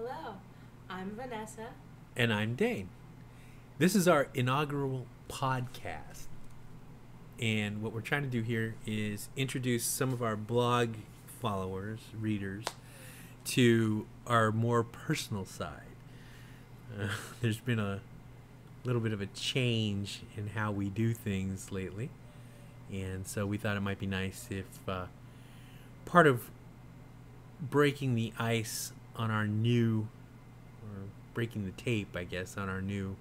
Hello, I'm Vanessa. And I'm Dane. This is our inaugural podcast. And what we're trying to do here is introduce some of our blog followers, readers, to our more personal side. There's been a little bit of a change in how we do things lately. And so we thought it might be nice if part of breaking the ice on our new, or breaking the tape, I guess, on our new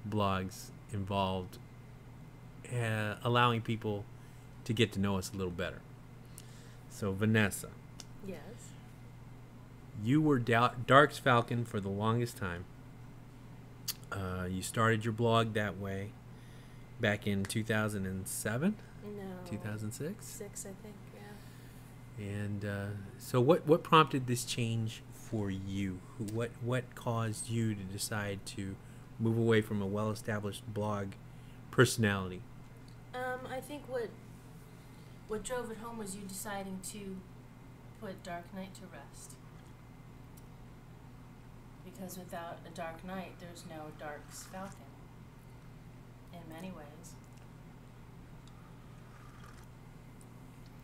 blogs involved allowing people to get to know us a little better. So, Vanessa. Yes. You were Dark's Falcon for the longest time. You started your blog that way back in 2007? No. 2006? 6, I think, yeah. And so what prompted this change for you? What caused you to decide to move away from a well-established blog personality? I think what drove it home was you deciding to put Dark Knight to rest. Because without a Dark Knight, there's no Dark's Falcon. In many ways.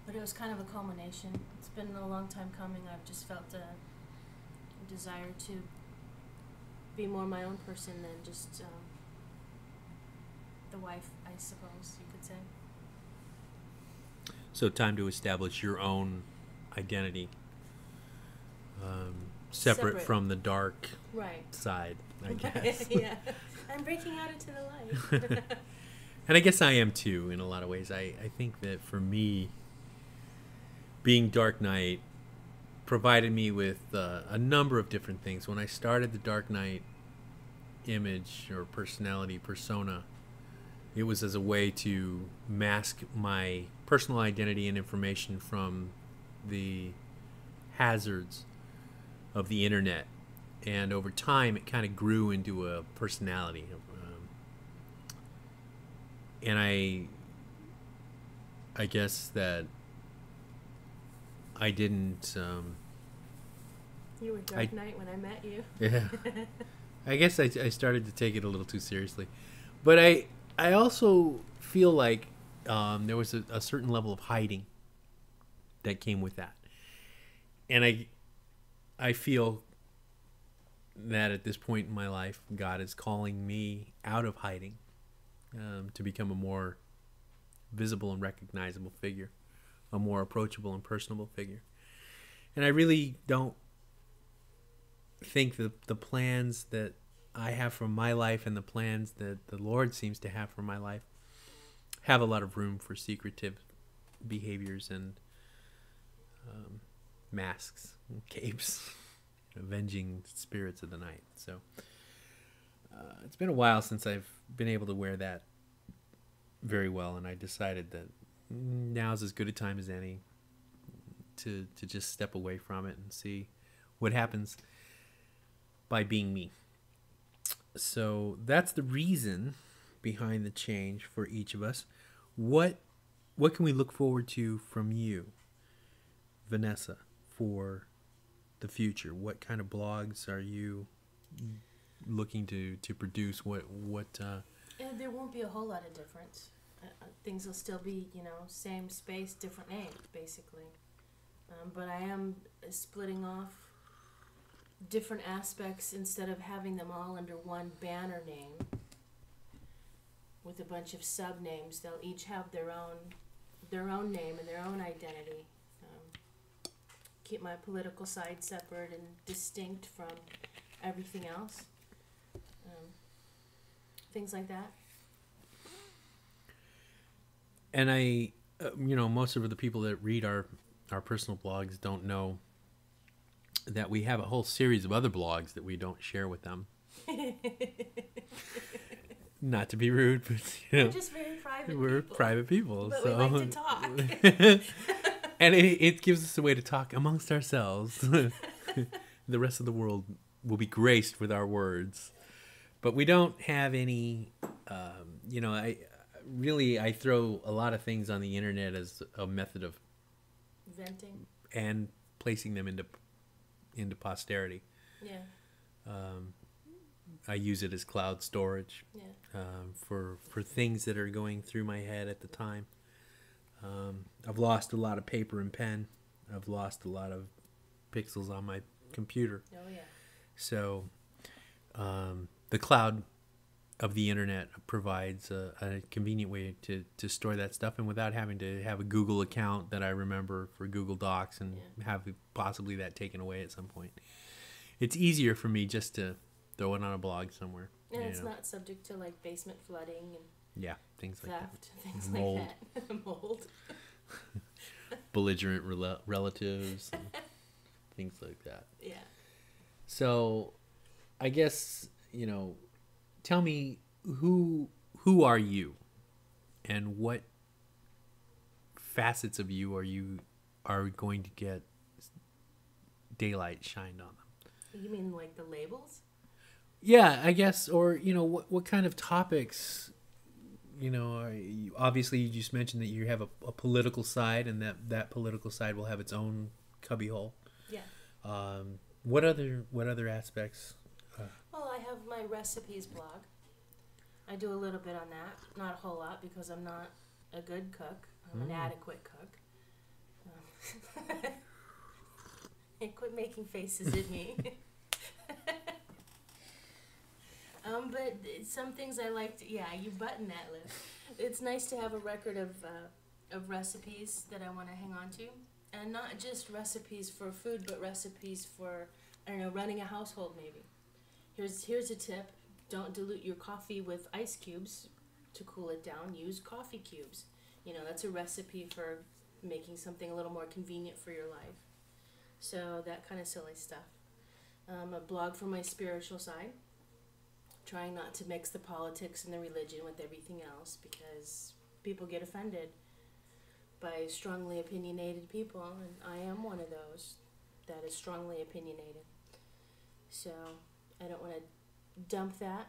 But it was kind of a culmination. It's been a long time coming. I've just felt a desire to be more my own person than just the wife, I suppose you could say. So time to establish your own identity, separate from the dark right. side, I guess. Yeah, I'm breaking out into the light. And I guess I am too, in a lot of ways. I think that for me, being Dark Knight provided me with a number of different things. When I started the Dark Knight image or personality persona, it was as a way to mask my personal identity and information from the hazards of the internet. And over time, it kind of grew into a personality. And I guess that I didn't... You were Dark Knight when I met you. Yeah. I guess I started to take it a little too seriously. But I also feel like there was a certain level of hiding that came with that. And I feel that at this point in my life, God is calling me out of hiding to become a more visible and recognizable figure, a more approachable and personable figure. And I really don't think that the plans that I have for my life and the plans that the Lord seems to have for my life have a lot of room for secretive behaviors and masks and capes, avenging spirits of the night. So it's been a while since I've been able to wear that very well, and I decided that now's as good a time as any to just step away from it and see what happens by being me. So that's the reason behind the change for each of us. What can we look forward to from you, Vanessa, for the future? What kind of blogs are you looking to produce? There won't be a whole lot of difference. Things will still be, same space, different names, basically. But I am splitting off different aspects instead of having them all under one banner name with a bunch of sub names. They'll each have their own name and their own identity. Keep my political side separate and distinct from everything else. Things like that. And I, most of the people that read our personal blogs don't know that we have a whole series of other blogs that we don't share with them. Not to be rude, but we're just very private. We're people. Private people, but so we like to talk. And it gives us a way to talk amongst ourselves. The rest of the world will be graced with our words, but we don't have any. I throw a lot of things on the internet as a method of venting and placing them into posterity. Yeah. I use it as cloud storage. Yeah. For things that are going through my head at the time. I've lost a lot of paper and pen. I've lost a lot of pixels on my computer. Oh yeah. So the cloud of the internet provides a convenient way to store that stuff, and without having to have a Google account that I remember for Google Docs and have possibly that taken away at some point. It's easier for me just to throw it on a blog somewhere. And it's not subject to like basement flooding and things theft, like that. things Mold. like that. Mold. Belligerent relatives, and things like that. Yeah. So, I guess, tell me who are you, and what facets of you are going to get daylight shined on them. You mean like the labels? Yeah, I guess, or what kind of topics. Obviously you just mentioned that you have a political side, and that political side will have its own cubbyhole. Yeah. What other aspects? Well, I have my recipes blog. I do a little bit on that, not a whole lot because I'm not a good cook. I'm an adequate cook. And quit making faces at me. But some things I like to, you button that list. It's nice to have a record of recipes that I want to hang on to. And not just recipes for food, but recipes for, running a household maybe. Here's a tip. Don't dilute your coffee with ice cubes to cool it down. Use coffee cubes. That's a recipe for making something a little more convenient for your life. So that kind of silly stuff. A blog for my spiritual side. Trying not to mix the politics and the religion with everything else because people get offended by strongly opinionated people, and I am one of those that is strongly opinionated. So I don't want to dump that.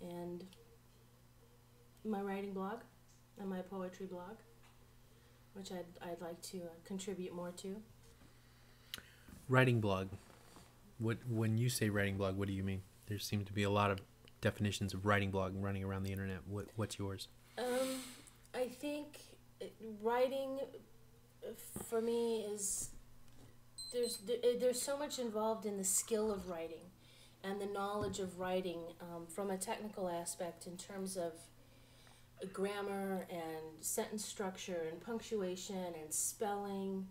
And my writing blog and my poetry blog, which I'd like to contribute more to. Writing blog. When you say writing blog, what do you mean? There seem to be a lot of definitions of writing blog running around the internet. What's yours? I think writing for me is there's so much involved in the skill of writing and the knowledge of writing from a technical aspect in terms of grammar and sentence structure and punctuation and spelling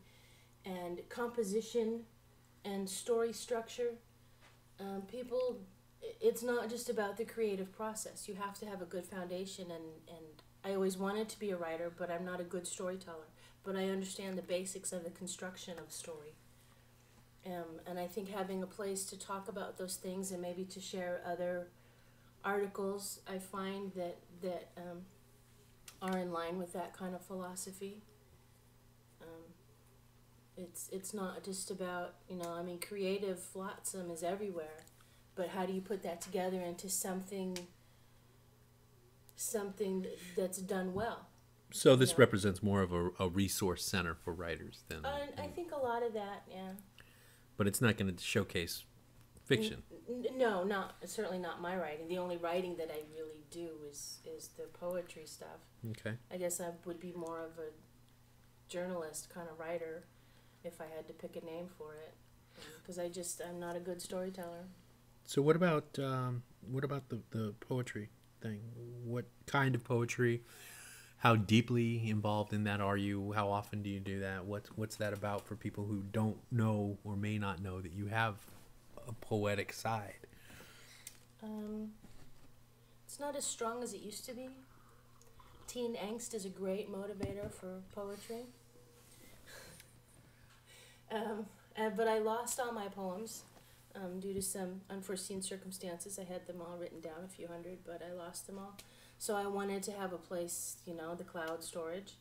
and composition and story structure. It's not just about the creative process. You have to have a good foundation, and I always wanted to be a writer, but I'm not a good storyteller. But I understand the basics of the construction of story. And I think having a place to talk about those things and maybe to share other articles, I find that are in line with that kind of philosophy. It's not just about, creative flotsam is everywhere, but how do you put that together into something that's done well? So this represents more of a resource center for writers than... I think a lot of that, yeah. But it's not going to showcase fiction. No, certainly not my writing. The only writing that I really do is the poetry stuff. Okay. I guess I would be more of a journalist kind of writer if I had to pick a name for it, because I'm not a good storyteller. So what about the poetry thing? What kind of poetry? How deeply involved in that are you? How often do you do that? What's that about for people who don't know or may not know that you have a poetic side? It's not as strong as it used to be. Teen angst is a great motivator for poetry. But I lost all my poems due to some unforeseen circumstances. I had them all written down, a few hundred, but I lost them all. So I wanted to have a place, the cloud storage.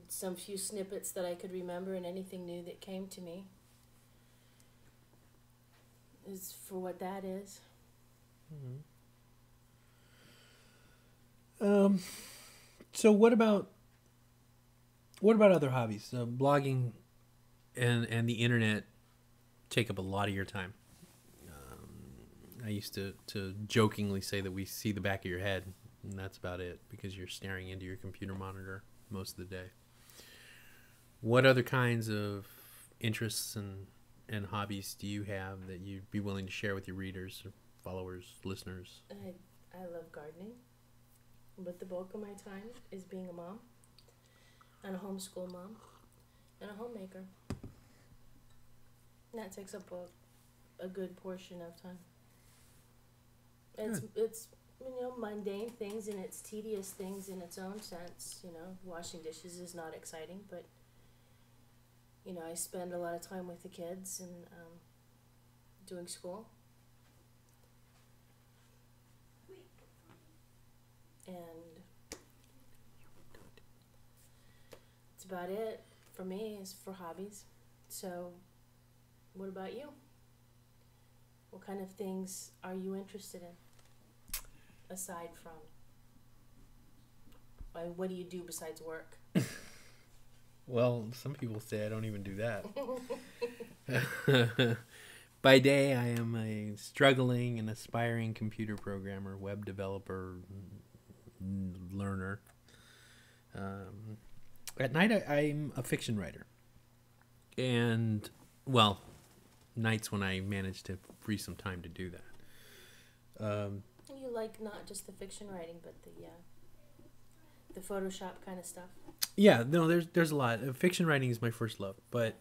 Some few snippets that I could remember, and anything new that came to me is for what that is. So what about What about other hobbies? Blogging and the internet take up a lot of your time. I used to jokingly say that we see the back of your head, and that's about it, because you're staring into your computer monitor most of the day. What other kinds of interests and hobbies do you have that you'd be willing to share with your readers, followers, listeners? I love gardening, but the bulk of my time is being a mom, and a homeschool mom, and a homemaker. And that takes up a good portion of time. It's mundane things, and it's tedious things in its own sense. Washing dishes is not exciting, but I spend a lot of time with the kids and doing school. And that's about it for me, is for hobbies. So, what about you? What kind of things are you interested in? Aside from, what do you do besides work? Well, some people say I don't even do that. By day, I am a struggling and aspiring computer programmer, web developer, learner. At night, I'm a fiction writer. And, well, nights when I manage to free some time to do that. You like not just the fiction writing, but the Photoshop kind of stuff? Yeah, no, there's a lot. Fiction writing is my first love, but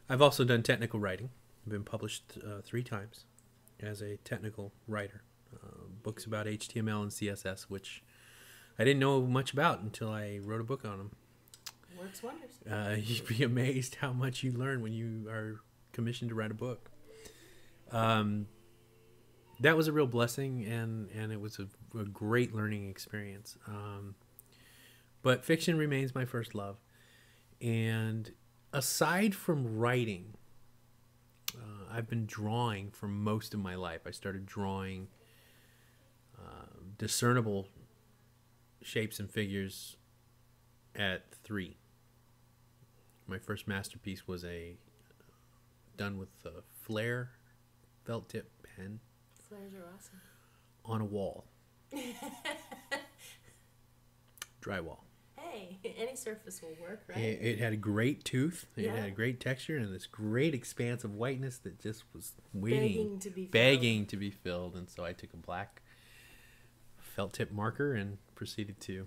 I've also done technical writing. I've been published 3 times as a technical writer. Books about HTML and CSS, which I didn't know much about until I wrote a book on them. Works wonders. You'd be amazed how much you learn when you are commissioned to write a book. That was a real blessing, and it was a great learning experience. But fiction remains my first love. And aside from writing, I've been drawing for most of my life. I started drawing discernible shapes and figures at 3. My first masterpiece was done with a flare felt tip pen. Flares are awesome. On a wall. Drywall. Hey, any surface will work, right? It had a great tooth. It Yeah. had a great texture and this great expanse of whiteness that just was waiting, begging to be filled. And so I took a black felt tip marker and proceeded to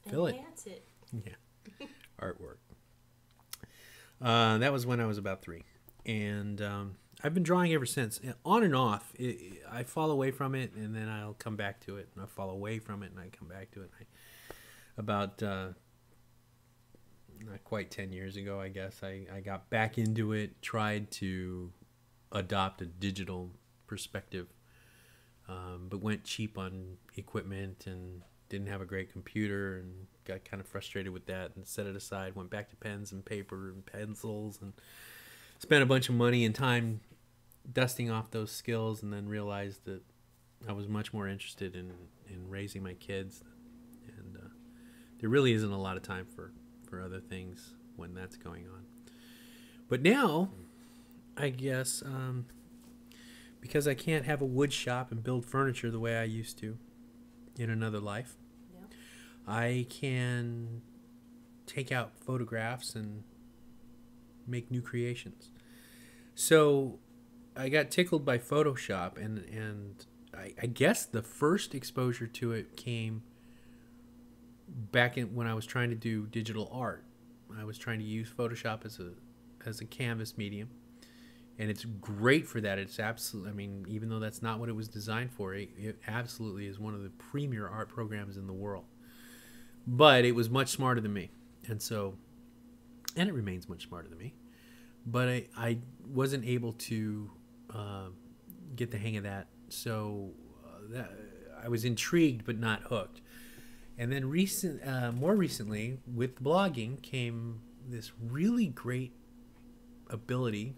fill Enhance it. Yeah. Artwork. That was when I was about 3. And I've been drawing ever since. On and off. I fall away from it, and then I'll come back to it. And I fall away from it, and I come back to it. About not quite 10 years ago, I guess, I got back into it, tried to adopt a digital perspective, but went cheap on equipment and didn't have a great computer and got kind of frustrated with that and set it aside, went back to pens and paper and pencils and spent a bunch of money and time dusting off those skills, and then realized that I was much more interested in raising my kids, and there really isn't a lot of time for other things when that's going on. But now, I guess, because I can't have a wood shop and build furniture the way I used to in another life, Yeah. I can take out photographs and make new creations. So I got tickled by Photoshop, and I guess the first exposure to it came back when I was trying to do digital art. I was trying to use Photoshop as a canvas medium, and it's great for that. It's absolutely, I mean, even though that's not what it was designed for, it absolutely is one of the premier art programs in the world. But it was much smarter than me, and it remains much smarter than me. But I wasn't able to get the hang of that, so I was intrigued but not hooked. And then more recently, with blogging came this really great ability,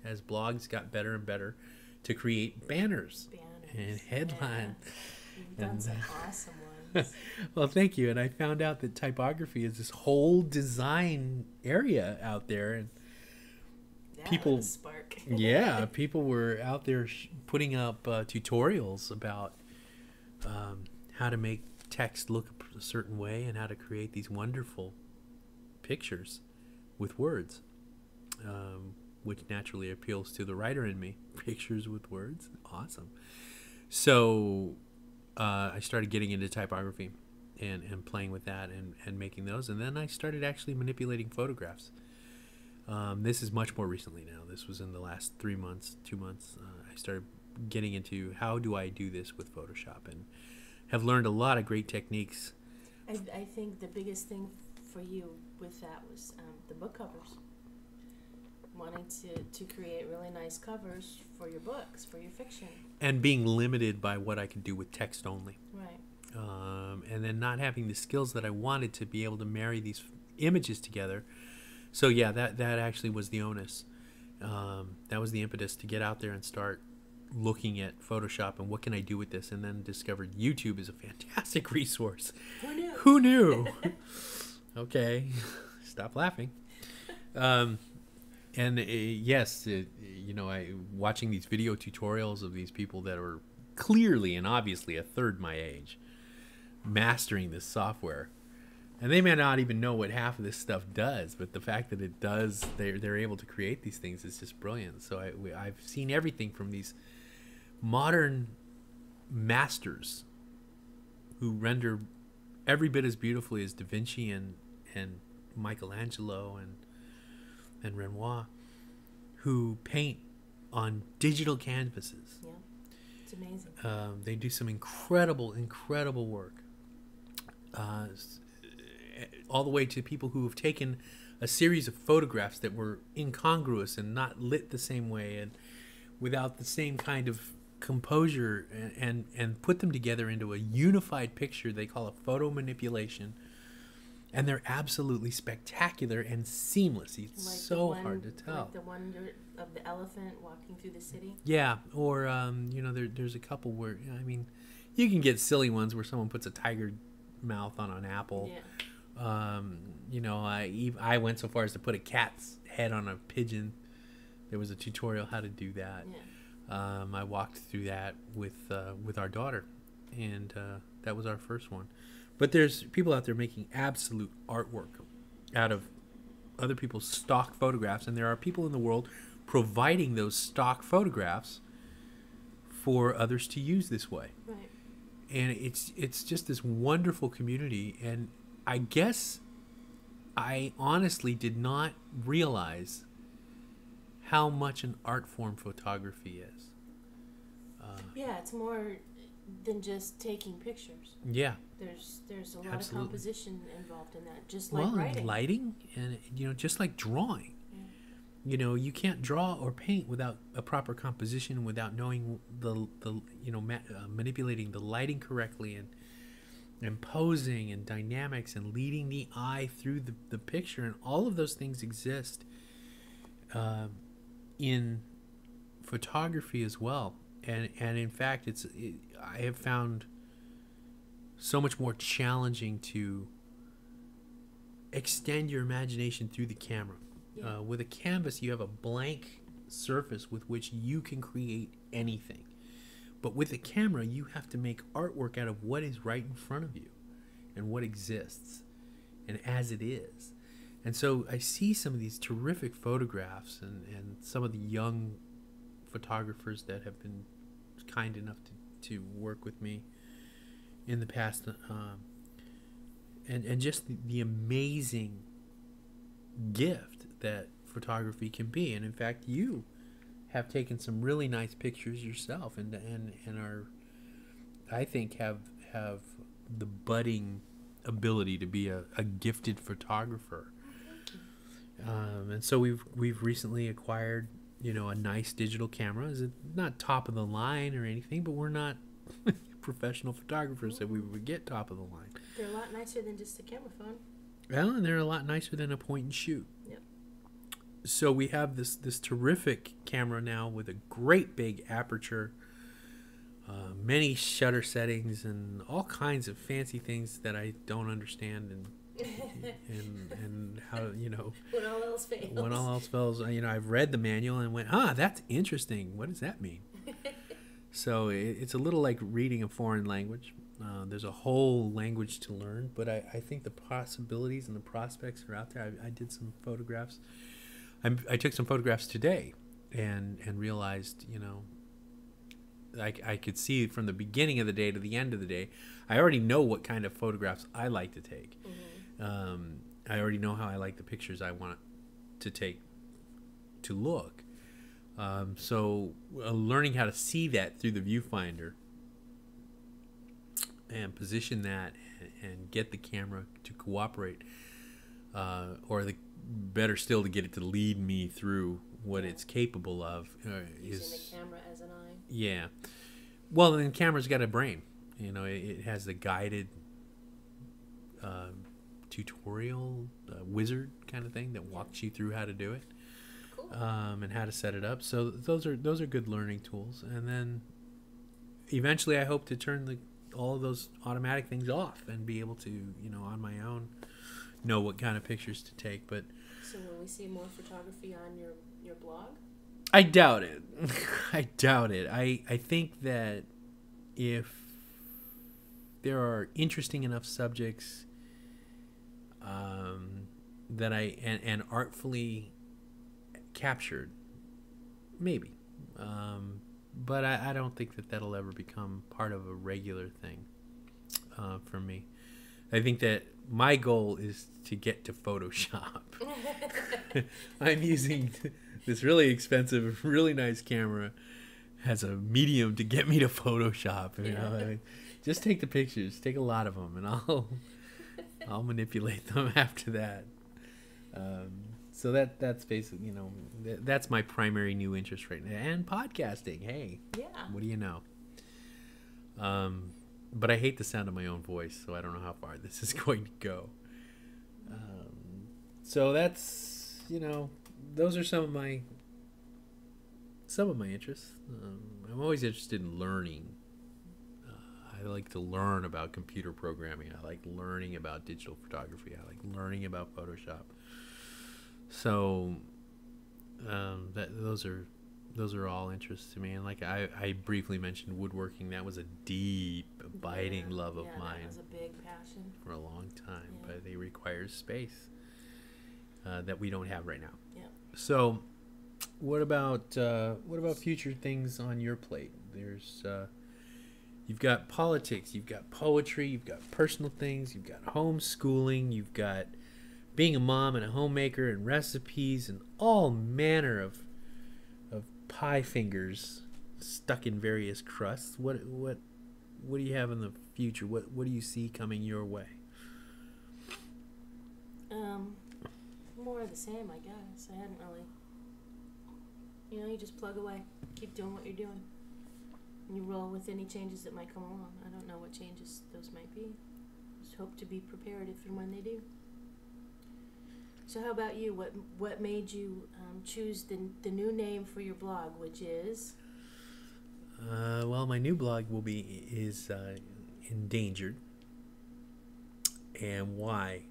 as blogs got better and better, to create banners and headlines. Yeah. You've done some awesome ones. Well, thank you. And I found out that typography is this whole design area out there, and people, spark. yeah, people were out there putting up tutorials about how to make text look a certain way and how to create these wonderful pictures with words, which naturally appeals to the writer in me. Pictures with words, awesome. So I started getting into typography and playing with that and making those, and then I started actually manipulating photographs. This is much more recently now. This was in the last 2 months. I started getting into how do I do this with Photoshop, and have learned a lot of great techniques. I think the biggest thing for you with that was the book covers. Wanting to create really nice covers for your books, for your fiction. And being limited by what I could do with text only. Right. And then not having the skills that I wanted to be able to marry these images together. So yeah, that actually was the onus. That was the impetus to get out there and start looking at Photoshop and what can I do with this, and then discovered YouTube is a fantastic resource. Who knew? Who knew? Okay, stop laughing. Yes, watching these video tutorials of these people that are clearly and obviously a third my age, mastering this software. And they may not even know what half of this stuff does, but the fact that it does, they're able to create these things is just brilliant. So I've seen everything from these modern masters who render every bit as beautifully as Da Vinci and Michelangelo and Renoir, who paint on digital canvases. Yeah, it's amazing. They do some incredible work. All the way to people who have taken a series of photographs that were incongruous and not lit the same way and without the same kind of composure, and put them together into a unified picture they call a photo manipulation. And they're absolutely spectacular and seamless. It's like so hard to tell. Like the one of the elephant walking through the city? Yeah, or, there's a couple where, I mean, you can get silly ones where someone puts a tiger mouth on an apple. Yeah. I went so far as to put a cat's head on a pigeon. There was a tutorial how to do that. Yeah. I walked through that with our daughter, and that was our first one. But there's people out there making absolute artwork out of other people's stock photographs, and there are people in the world providing those stock photographs for others to use this way. Right. And it's just this wonderful community, and I guess I honestly did not realize how much an art form photography is. Yeah, it's more than just taking pictures. Yeah. There's a lot Absolutely. of composition involved in that, just like writing. And lighting, and just like drawing. Yeah. You can't draw or paint without a proper composition, without knowing manipulating the lighting correctly and posing and dynamics and leading the eye through the picture, and all of those things exist in photography as well. And in fact, I have found so much more challenging to extend your imagination through the camera. Yeah. With a canvas, you have a blank surface with which you can create anything. But with a camera, you have to make artwork out of what is right in front of you and what exists and as it is. And so I see some of these terrific photographs and some of the young photographers that have been kind enough to work with me in the past, and just the amazing gift that photography can be. And in fact, you have taken some really nice pictures yourself, and are, I think, have the budding ability to be a gifted photographer. And so we've recently acquired a nice digital camera. Is it not top of the line or anything, but we're not professional photographers that we would get top of the line. They're a lot nicer than just a camera phone. Well, and they're a lot nicer than a point and shoot. Yep. So we have this terrific camera now with a great big aperture, many shutter settings and all kinds of fancy things that I don't understand, and how, you know, when all else fails. When all else fails, you know, I've read the manual and went, that's interesting. What does that mean? So it's a little like reading a foreign language. There's a whole language to learn, but I think the possibilities and the prospects are out there. I did some photographs. I took some photographs today and realized, you know, I could see from the beginning of the day to the end of the day, I already know what kind of photographs I like to take. Mm-hmm. I already know how I like the pictures I want to take to look. So learning how to see that through the viewfinder and position that and get the camera to cooperate, or better still, to get it to lead me through what it's capable of. Using the camera as an eye. Yeah. Well, then the camera's got a brain. You know, it has the guided tutorial wizard kind of thing that walks you through how to do it. Cool. And how to set it up. So those are good learning tools. And then eventually I hope to turn all of those automatic things off and be able to, you know, on my own, know what kind of pictures to take. But so will we see more photography on your blog? I doubt it. I doubt it. I think that if there are interesting enough subjects that and artfully captured, maybe. But I don't think that'll ever become part of a regular thing for me. I think that my goal is to get to Photoshop. I'm using this really expensive, really nice camera as a medium to get me to Photoshop. You know, just take the pictures, take a lot of them, and I'll manipulate them after that. So that's basically, you know, that's my primary new interest right now. And podcasting, hey, what do you know? But I hate the sound of my own voice, so I don't know how far this is going to go. So that's, you know, those are some of my interests. I'm always interested in learning. I like to learn about computer programming. I like learning about digital photography. I like learning about Photoshop. So those are all interests to me. And like I briefly mentioned woodworking. That was a deep, abiding love of mine. That was a big passion for a long time. Yeah. But it requires space that we don't have right now. Yeah. So what about future things on your plate? There's you've got politics, you've got poetry, you've got personal things, you've got homeschooling, you've got being a mom and a homemaker and recipes and all manner of pie fingers stuck in various crusts. What do you have in the future? What do you see coming your way? More of the same, I guess. I hadn't really, you know, you just plug away, keep doing what you're doing, and you roll with any changes that might come along. I don't know what changes those might be. Just hope to be prepared if and when they do. So how about you? What made you choose the new name for your blog, which is? Well, my new blog is Endangered. And why?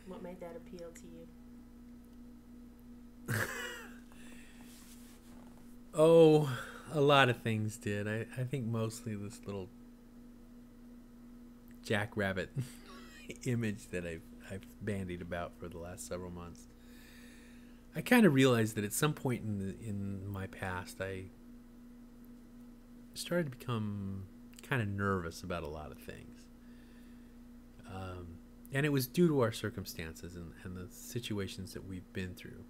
What made that appeal to you? Oh, a lot of things did. I think mostly this little jackrabbit image that I've bandied about for the last several months. I kind of realized that at some point in my past, I started to become kind of nervous about a lot of things. And it was due to our circumstances and the situations that we've been through,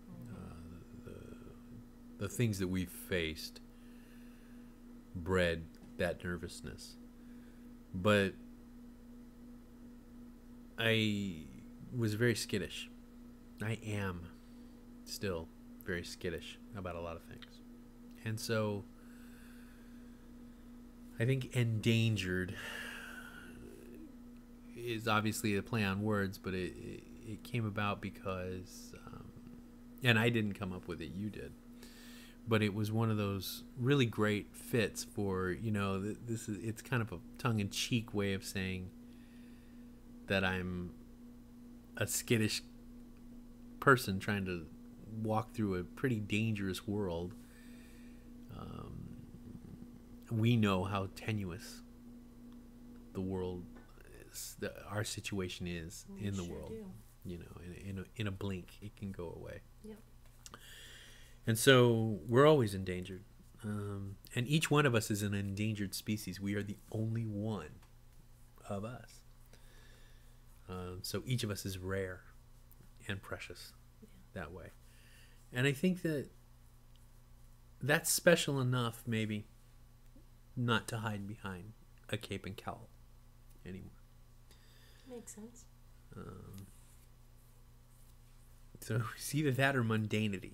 the things that we've faced bred that nervousness. But I was very skittish. I am still very skittish about a lot of things. And so I think endangered is obviously a play on words, but it came about because, and I didn't come up with it, you did, but it was one of those really great fits for, you know, it's kind of a tongue-in-cheek way of saying that I'm a skittish person trying to walk through a pretty dangerous world. We know how tenuous the world is, our situation is in the world. Do. You know, in a blink, it can go away. Yep. And so we're always endangered. And each one of us is an endangered species. We are the only one of us. So each of us is rare and precious that way. And I think that that's special enough, maybe, not to hide behind a cape and cowl anymore. Makes sense. So it's either that or mundanity,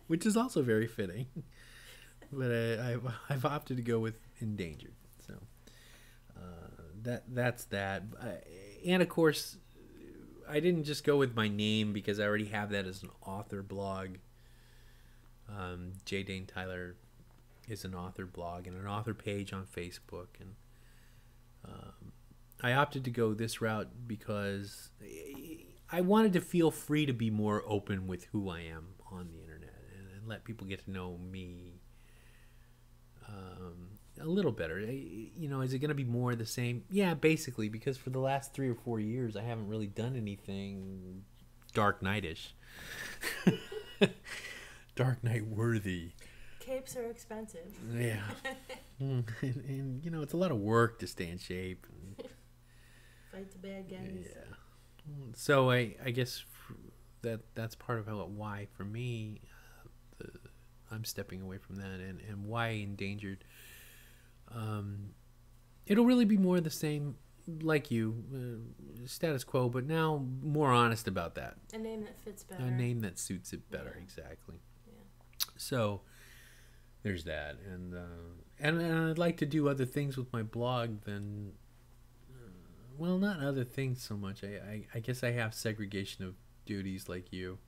which is also very fitting. But I've opted to go with endangered. So that's that. And of course, I didn't just go with my name because I already have that as an author blog. J. Dane Tyler is an author blog and an author page on Facebook, and I opted to go this route because I wanted to feel free to be more open with who I am on the internet and let people get to know me a little better. You know, is it going to be more of the same? Yeah, basically, because for the last 3 or 4 years, I haven't really done anything Dark Knight-ish. Dark Knight worthy. Capes are expensive. Yeah. And, you know, it's a lot of work to stay in shape. And, fight the bad guys. Yeah. So I guess that's part of why for me I'm stepping away from that, and why endangered. It'll really be more of the same, like you, status quo, but now more honest about that. A name that fits better. A name that suits it better, exactly. Yeah. So there's that, and I'd like to do other things with my blog than. Well, not other things so much. I guess I have segregation of duties like you.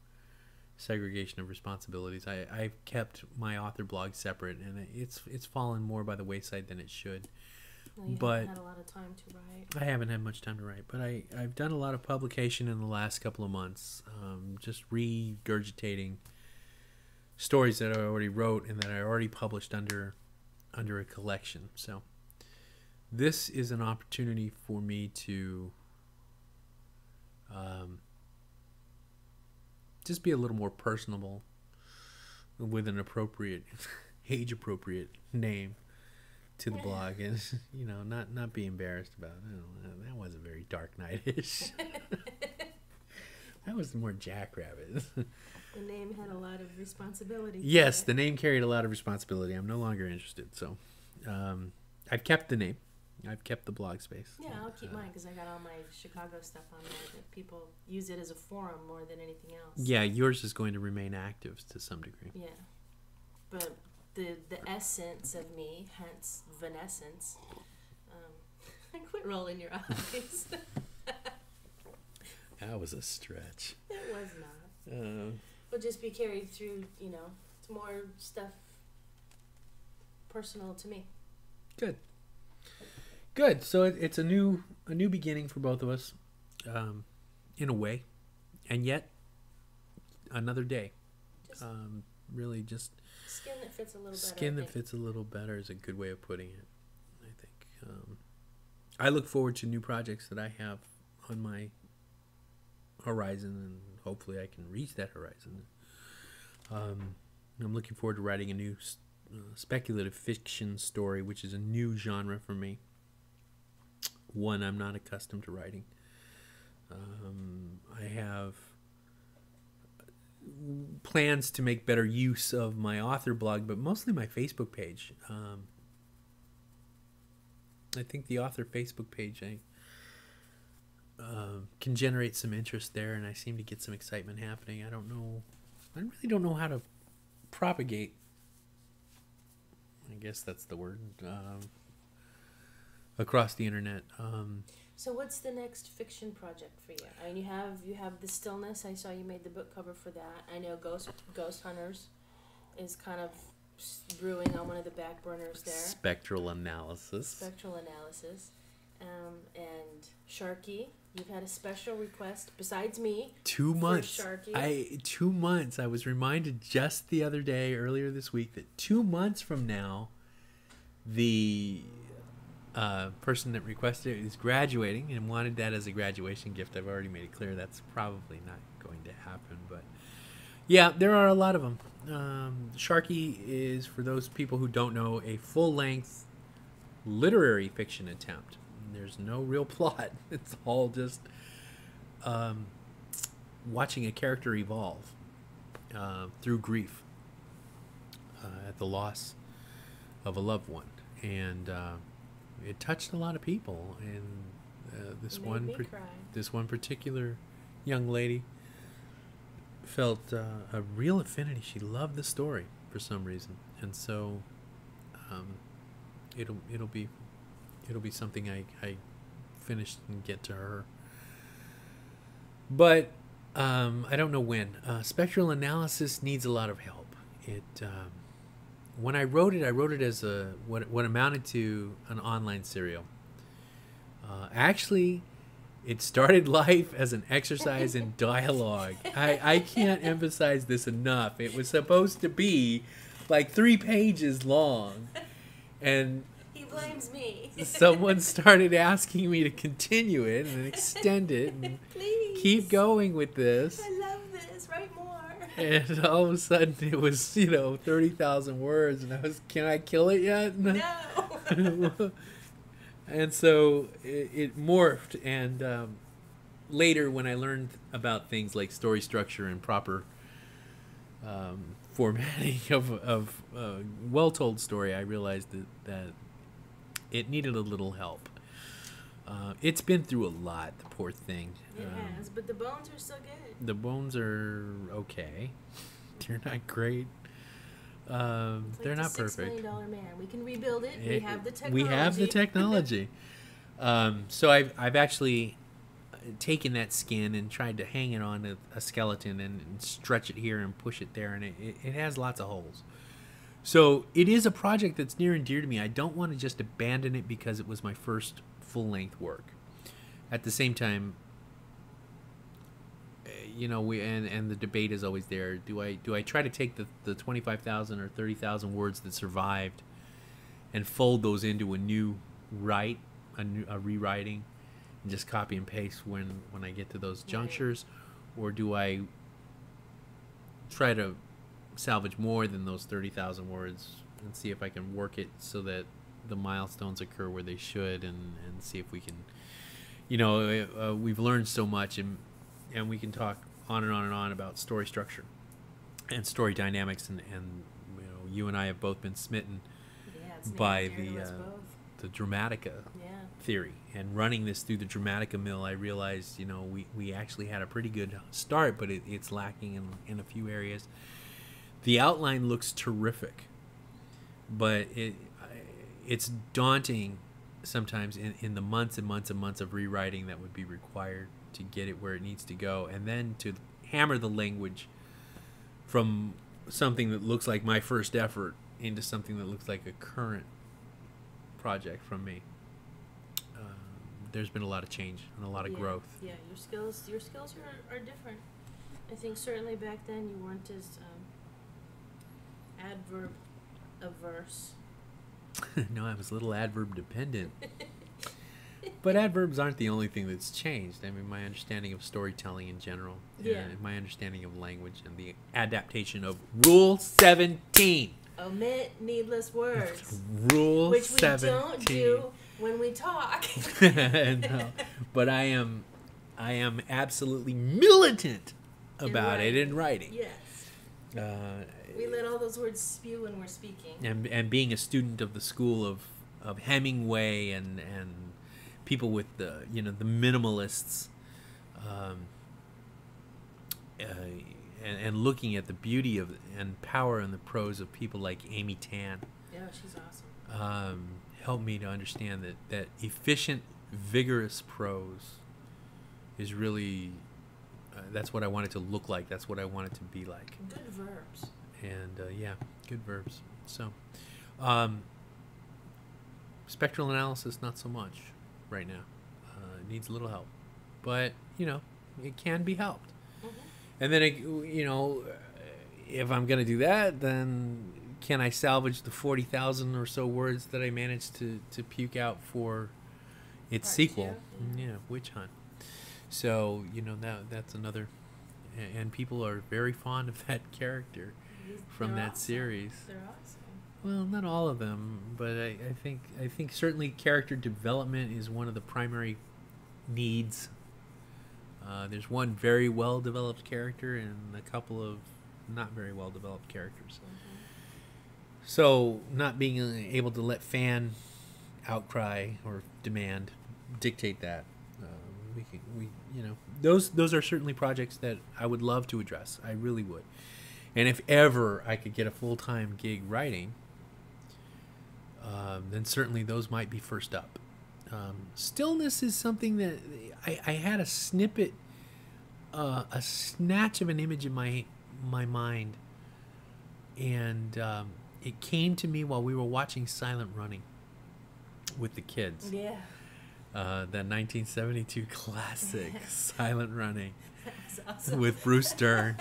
Segregation of responsibilities. I've kept my author blog separate, and it's fallen more by the wayside than it should. Well, you but haven't had a lot of time to write. I haven't had much time to write, but I've done a lot of publication in the last couple of months, just regurgitating stories that I already wrote and that I already published under a collection. So this is an opportunity for me to just be a little more personable with an appropriate, age-appropriate name to the blog, and you know, not be embarrassed about it. That wasn't very Dark Knight-ish. That was more Jackrabbit. The name had a lot of responsibility. Yes, the name carried a lot of responsibility. I'm no longer interested. So I've kept the name. I've kept the blog space. Yeah, I'll keep mine because I got all my Chicago stuff on there that people use it as a forum more than anything else. Yeah, yours is going to remain active to some degree. Yeah. But the essence of me, hence Vanescence, quit rolling your eyes. That was a stretch. It was not. Will just be carried through, you know, it's more stuff personal to me. Good. Good. So it's a new beginning for both of us, in a way, and yet another day. Just really, just skin that fits a little better. skin that fits a little better is a good way of putting it. I think. I look forward to new projects that I have on my horizon, and hopefully I can reach that horizon. I'm looking forward to writing a new speculative fiction story, which is a new genre for me. One I'm not accustomed to writing. I have plans to make better use of my author blog, but mostly my Facebook page. I think the author Facebook page can generate some interest there, and I seem to get some excitement happening. I really don't know how to propagate, I guess that's the word, across the internet. So what's the next fiction project for you? I mean, you have The Stillness. I saw you made the book cover for that. I know Ghost Hunters is kind of brewing on one of the back burners there. Spectral Analysis. Spectral Analysis. And Sharky, you've had a special request besides me. 2 months. For Sharky. 2 months. I was reminded just the other day, earlier this week, that 2 months from now, the person that requested it is graduating and wanted that as a graduation gift. I've already made it clear that's probably not going to happen, but yeah, there are a lot of them. Sharky is, for those people who don't know, a full-length literary fiction attempt. There's no real plot. It's all just watching a character evolve through grief at the loss of a loved one, and it touched a lot of people. And this one particular young lady felt a real affinity. She loved the story for some reason, and so it'll be something I finish and get to her. But I don't know when. Spectral Analysis needs a lot of help. When I wrote it as what amounted to an online serial. Actually, it started life as an exercise in dialogue. I can't emphasize this enough. It was supposed to be like 3 pages long, and he blames me. Someone started asking me to continue it and extend it and keep going with this. I love this. Write more. And all of a sudden it was, 30,000 words, and can I kill it yet? No. And so it morphed, and later when I learned about things like story structure and proper formatting of a well-told story, I realized that it needed a little help. It's been through a lot, the poor thing. It has, but the bones are still good. The bones are okay. They're not great. They're not perfect. $6 million man. We can rebuild it. We have the technology. We have the technology. So I've actually taken that skin and tried to hang it on a skeleton and stretch it here and push it there, and it has lots of holes. So it is a project that's near and dear to me. I don't want to just abandon it because it was my first full-length work. At the same time, and the debate is always there. Do I try to take the 25,000 or 30,000 words that survived and fold those into a new a rewriting, and just copy and paste when I get to those junctures, or do I try to salvage more than those 30,000 words and see if I can work it so that the milestones occur where they should, and see if we can, we've learned so much, and we can talk on and on and on about story structure and story dynamics, and you and I have both been smitten by the Dramatica theory, and running this through the Dramatica mill, I realized we actually had a pretty good start, but it's lacking in a few areas. The outline looks terrific, but it's daunting sometimes in the months and months and months of rewriting that would be required to get it where it needs to go, and then to hammer the language from something that looks like my first effort into something that looks like a current project from me. There's been a lot of change and a lot of growth. Yeah, your skills are different. I think certainly back then you weren't as adverb averse. No, I was a little adverb dependent. But adverbs aren't the only thing that's changed. I mean, my understanding of storytelling in general, and my understanding of language, and the adaptation of Rule 17. Omit needless words. Rule which 17. We don't do when we talk. No, but I am absolutely militant about it in writing. Yes. We let all those words spew when we're speaking. And being a student of the school of Hemingway and people with the minimalists, and looking at the beauty of and power and the prose of people like Amy Tan. Yeah, she's awesome. Helped me to understand that efficient vigorous prose is really that's what I want it to look like. That's what I want it to be like. Good verbs. And yeah, good verbs. So, spectral analysis, not so much right now. It needs a little help, but you know, it can be helped. And then, you know, if I'm going to do that, then can I salvage the 40,000 or so words that I managed to puke out for its Part sequel? two. Yeah, Witch Hunt. So, you know, that's another... And people are very fond of that character from They're that awesome. series. They're awesome. Well, not all of them, but I think certainly character development is one of the primary needs. There's one very well-developed character and a couple of not very well-developed characters. So not being able to let fan outcry or demand dictate that, we you know, those are certainly projects that I would love to address. I really would. And if ever I could get a full-time gig writing, then certainly those might be first up. Stillness is something that I had a snippet, a snatch of an image in my mind, and it came to me while we were watching Silent Running with the kids. Yeah. That 1972 classic, Silent Running, That's awesome. with Bruce Dern.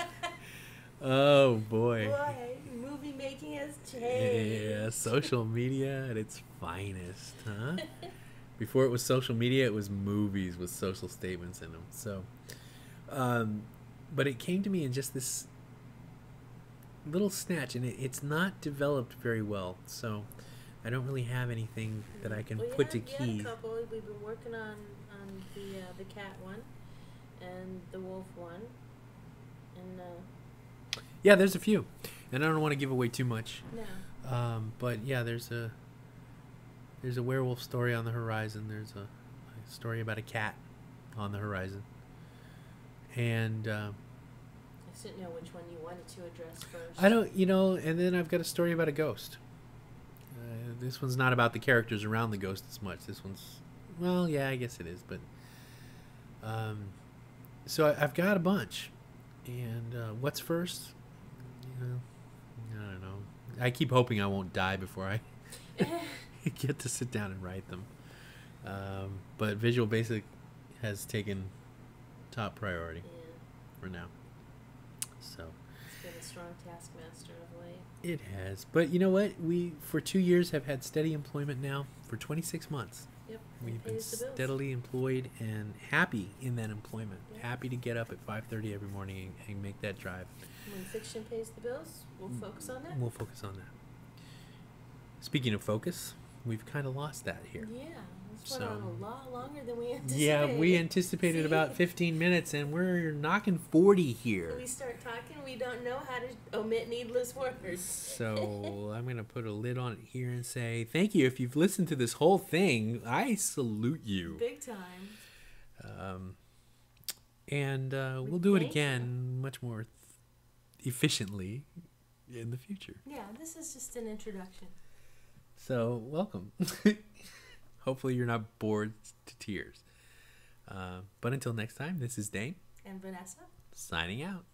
Oh boy. Boy, movie making has changed. Yeah, social media at its finest, huh? Before it was social media, it was movies with social statements in them. So, but it came to me in just this little snatch, and it's not developed very well. So, I don't really have anything that I can put to keys. We had a couple. We've been working on the cat one and the wolf one, and yeah, there's a few, and I don't want to give away too much. no. But yeah, there's a werewolf story on the horizon. There's a story about a cat on the horizon, and I just didn't know which one you wanted to address first. I don't, you know. And then I've got a story about a ghost. This one's not about the characters around the ghost as much. This one's, well, yeah, I guess it is, but so I've got a bunch, and what's first? You know, I don't know. I keep hoping I won't die before I get to sit down and write them. But Visual Basic has taken top priority for now. So It's been a strong taskmaster of late. it has. But you know what? We, for 2 years, have had steady employment now for 26 months. Yep. We've been pays the bills. steadily employed and happy in that employment. Yep. Happy to get up at 5:30 every morning and make that drive. When fiction pays the bills, we'll focus on that. We'll focus on that. Speaking of focus, we've kind of lost that here. Yeah, this went on a lot longer than we anticipated. Yeah, we anticipated See? about 15 minutes, and we're knocking 40 When here. we start talking, we don't know how to omit needless words. So I'm going to put a lid on it here and say thank you. If you've listened to this whole thing, I salute you. Big time. And we'll do it Thank again much more efficiently in the future. Yeah, this is just an introduction. So, welcome. Hopefully you're not bored to tears. But until next time, this is Dane. And Vanessa? Signing out.